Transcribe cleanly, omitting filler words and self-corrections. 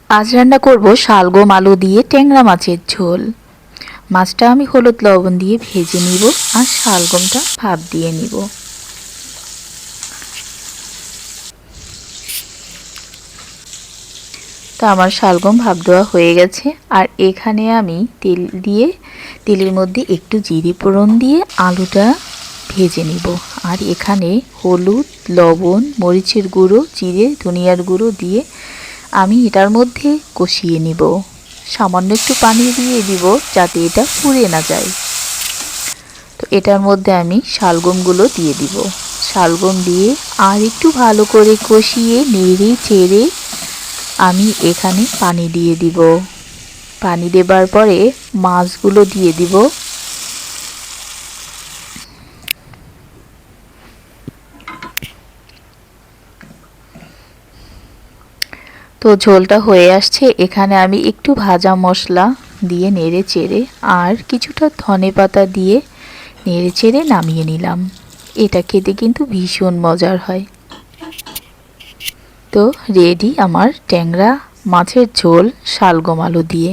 আজ রান্না করব শালগম আলু দিয়ে ট্যাংরা মাছের ঝোল। মাছটা আমি হলুদ লবণ দিয়ে ভেজে নিব আর শালগমটা ভাপ দিয়ে নিব। তো আমার শালগম ভাপ দেওয়া হয়ে গেছে। আর এখানে আমি তেলের মধ্যে একটু জিরে ফোড়ন দিয়ে আলুটা ভেজে নিব। আর এখানে হলুদ, লবণ, মরিচের গুঁড়ো, জিরে, ধনিয়ার গুঁড়ো দিয়ে আমি এটার মধ্যে কষিয়ে নিব। সামান্য একটু পানি দিয়ে দিব যাতে এটা পুড়ে না যায়। তো এটার মধ্যে আমি শালগমগুলো দিয়ে দিব। শালগম দিয়ে আর একটু ভালো করে কষিয়ে নেড়ে চেড়ে আমি এখানে পানি দিয়ে দিব। পানি দেবার পরে মাছগুলো দিয়ে দিব। তো ঝোলটা হয়ে আসছে। এখানে আমি একটু ভাজা মশলা দিয়ে নেড়ে চেড়ে আর কিছুটা ধনেপাতা দিয়ে নেড়ে চেড়ে নামিয়ে নিলাম। এটা খেতে কিন্তু ভীষণ মজার হয়। তো রেডি আমার ট্যাংরা মাছের ঝোল শালগম আলু দিয়ে।